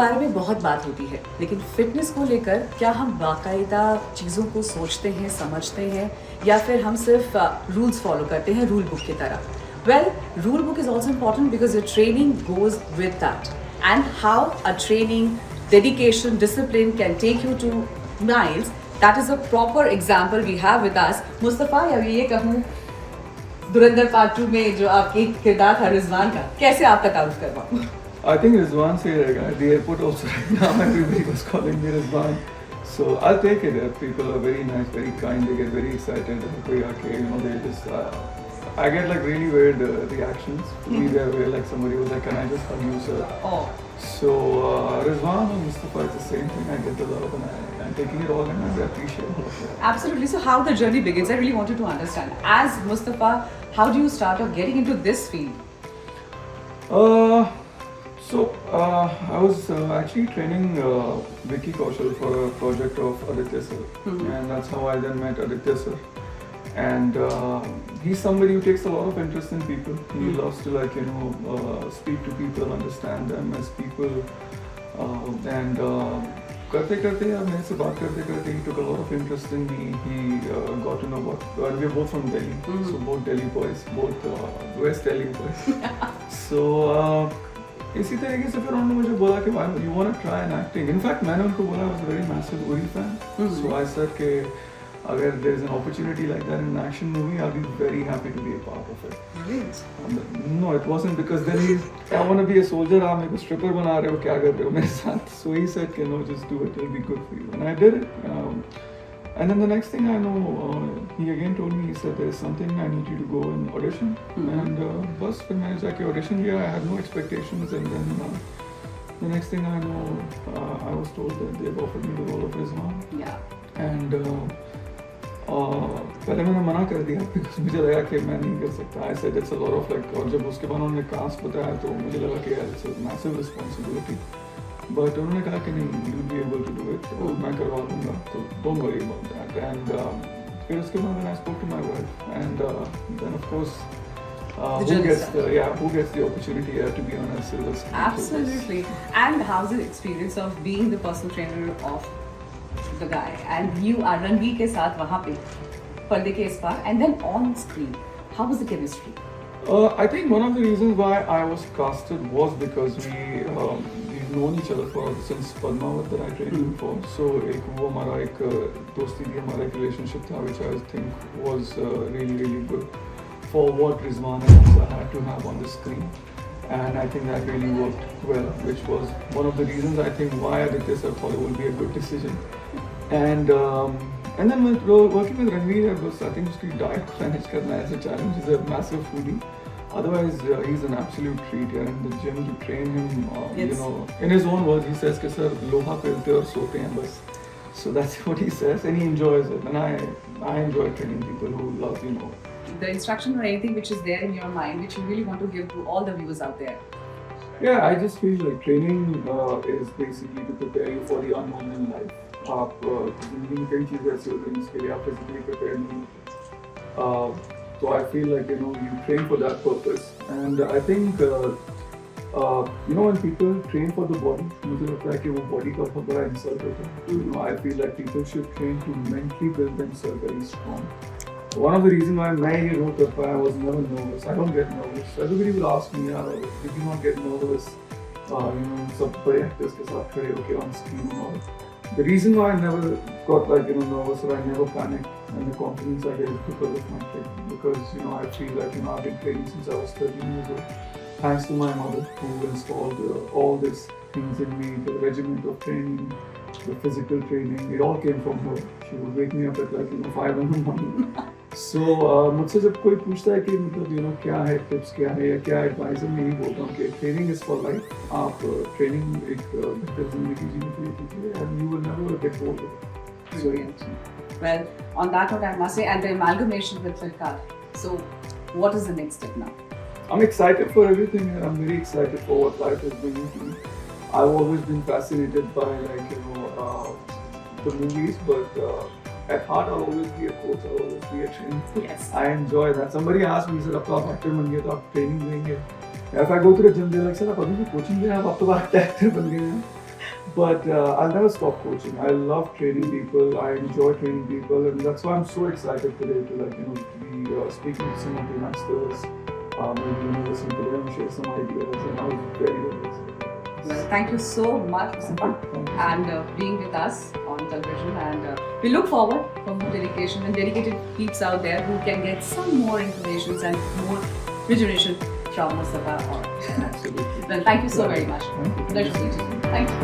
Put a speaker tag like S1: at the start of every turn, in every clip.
S1: बारे में बहुत बात होती है, लेकिन फिटनेस को लेकर क्या हम बाकायदा चीज़ों को सोचते हैं, समझते हैं, या फिर हम सिर्फ रूल्स फॉलो करते हैं रूल बुक की तरह? Well, rule book is also important because your training goes with that, and how a training, dedication, discipline can take you to miles. That is a proper example we have with us. Mustafa, या ये कहूँ धुरंधर part 2 में जो आपके किरदार था रिजवान का, कैसे आपका तारुफ करवाऊँ?
S2: I think Rizwan से रहेगा. At the airport also right now everybody was calling me Rizwan. So I'll take it. People are very nice, very kind. They get very excited. कोई आके, they just. I get like really weird reactions. Where like somebody was like, "Can I just hug you, sir?"
S1: Oh.
S2: So Rizwan and Mustafa, it's the same thing. I get a lot of, and I'm taking it all in, and I appreciate all of that.
S1: Absolutely. So how the journey begins? I really wanted to understand. As Mustafa, how do you start off getting into this field?
S2: I was actually training Vicky Kaushal for a project of Aditya sir, and that's how I then met Aditya sir. And he's somebody who takes a lot of interest in people. He loves to speak to people, understand them as people, and करते करते यार मेरे से बात करते करते he took a lot of interest in me. He got to know we're both from Delhi, so both Delhi boys, both West Delhi boys. So इसी तरीके से फिर उन्होंने मुझे बोला कि you want to try an acting. In fact मैंने उनको बोला I was a very massive Uri fan. So I said कि अगर there is an opportunity like that in an action movie, I'll be very happy to be a part of it.
S1: Really?
S2: No, it wasn't, because then I want to be a soldier. आप मेरे को stripper बना रहे हो, क्या कर रहे हो मेरे साथ? So he said, no, just do it. It'll be good for you. And I did it. And then the next thing I know, he again told me, he said, there's something I need you to go and audition. And बस फिर मैंने जाके audition किया. I had no expectations, and then the next thing I know, I was told that they've offered me the role of Rizwan.
S1: Yeah.
S2: And पहले मैंने मना कर दिया because मुझे लगा कि मैं नहीं कर सकता. I said it's a lot of like, और जब उसके बाद उन्होंने कास्ट बताया तो मुझे लगा कि यार it's a massive responsibility. But उन्होंने कहा कि नहीं, you'll be able to do it. तो मैं करवा दूँगा. So don't worry about that. And फिर उसके बाद when I spoke to my wife, and then of course who gets the opportunity to be on a silver screen?
S1: Absolutely. And how's the experience of being the personal trainer of the guy, and you are Ranveer के साथ वहाँ पे पर्दे के इस पार, and then on screen, how was the chemistry?
S2: I think one of the reasons why I was casted was because we've known each other since Padmavat that I trained him for. So वो हमारा एक दोस्ती थी, हमारा एक relationship था, which I think was really really good for what Rizwan and Hamza had to have on the screen. And I think that really worked well, which was one of the reasons I think why Aditya sir thought it would be a good decision. And then working with Ranveer, I think उसकी diet manage करना is a challenge. He's a massive foodie. Otherwise, he's an absolute treat. You're in the gym to train him. In his own words, he says कि sir लोहा पेलते और सोते हैं बस. So that's what he says, and he enjoys it. And I enjoy training people who love
S1: the instruction or anything which is there in your mind which you really want to give to all the viewers out there.
S2: Yeah, I just feel like training is basically to prepare you for the unknown in life. आप जिंदगी में कई चीज़ें ऐसी होती हैं जिसके लिए आप physically prepared नहीं होते. So I feel like you train for that purpose, and I think when people train for the body, मुझे लगता है कि वो body का बहुत बड़ा insult होता है. I feel like people should train to mentally build themselves very strong. One of the reasons why मैं ये role कर पाया, I was never nervous. I don't get nervous. Everybody will ask me, did you not get nervous? सब बड़े actors के साथ खड़े होके on screen and all. The reason why I never got nervous or I never panicked, and the confidence I get is because of my training. Because I feel like I've been training since I was 13 years old. Thanks to my mother who installed all these things in me, the regiment of training, the physical training. It all came from her. She would wake me up at 5 in the morning. So मुझसे जब कोई पूछता है कि मतलब क्या है tips, क्या है या क्या एडवाइस है, मैं यही बोलता हूँ कि ट्रेनिंग इज फॉर लाइफ. आप ट्रेनिंग एक बेहतर जिंदगी जीने के लिए कीजिए, and you will never get bored with it.
S1: Brilliant. Well, on that note, I must say, and the amalgamation with Filkar. So, what is the next step now?
S2: I'm excited for everything, and I'm very excited for what life is bringing to me. I've always been fascinated by the movies, but at heart I'll always be a coach. I'll always be a trainer.
S1: Yes.
S2: I enjoy that. Somebody asked me, "Sir, अब तो आप actor बन गए तो आप training देंगे?" If I go to the gym, they're like, "Sir, आप अभी भी coaching दे रहे हैं, आप तो बात actor बन गए हैं." But I'll never stop coaching. I love training people. I enjoy training people, and that's why I'm so excited today to be speaking to some of the youngsters. Maybe listen to them, share some ideas, and I was very excited.
S1: Well, thank you so much, Mustafa, and being with us on television. And we look forward for more dedication and dedicated peeps out there who can get some more information and more rejuvenation from Mustafa.
S2: Absolutely.
S1: Well, thank you so very much.
S2: Thank you.
S1: Pleasure meeting you. Thank you.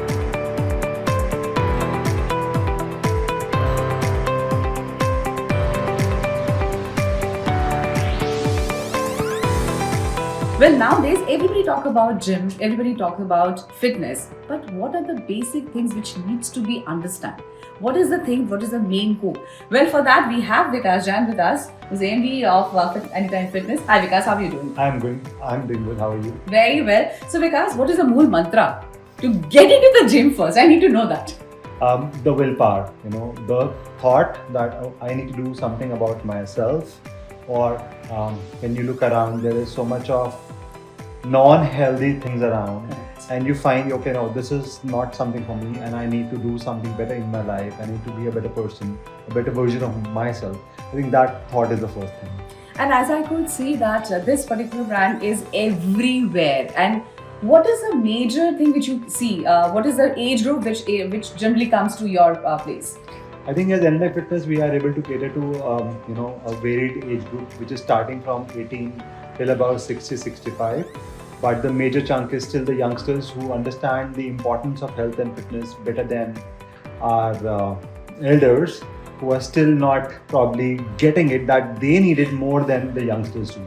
S1: Well, nowadays everybody talk about gym, everybody talk about fitness, but what are the basic things which needs to be understand? What is the thing? What is the main core? Well, for that we have Vikas Jain with us, who's AMD of Anytime Fitness. Hi Vikas, how are you doing?
S3: I'm doing good. How are you?
S1: Very well. So Vikas, what is the mool mantra to get into the gym first? I need to know that.
S3: The willpower. The thought that I need to do something about myself, or when you look around, there is so much of non-healthy things around, and you find, okay, no, this is not something for me, and I need to do something better in my life. I need to be a better person, a better version of myself. I think that thought is the first thing.
S1: And as I could see that this particular brand is everywhere. And what is the major thing which you see? What is the age group which generally comes to your place?
S3: I think as Anytime Fitness, we are able to cater to a varied age group, which is starting from 18 till about 60-65. But the major chunk is still the youngsters who understand the importance of health and fitness better than our elders, who are still not probably getting it, that they need it more than the youngsters do.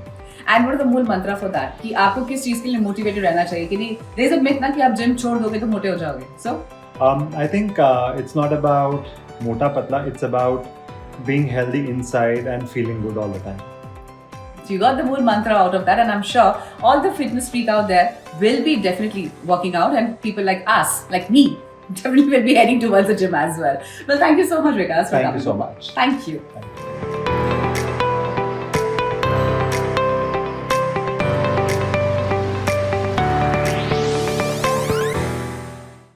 S1: And what is the मूल mantra for that? कि आपको किस चीज के लिए motivated रहना चाहिए कि नहीं? There is a myth ना कि आप gym छोड़ दोगे तो मोटे हो जाओगे. So
S3: I think it's not about mota patla, it's about being healthy inside and feeling good all the time.
S1: So you got the mool mantra out of that, and I'm sure all the fitness freak out there will be definitely working out, and people like us, like me, definitely will be heading towards the gym as well. Well, thank you so much, Vikas, for
S3: Thank
S1: coming.
S3: you so much.
S1: Thank you.
S3: Thank you.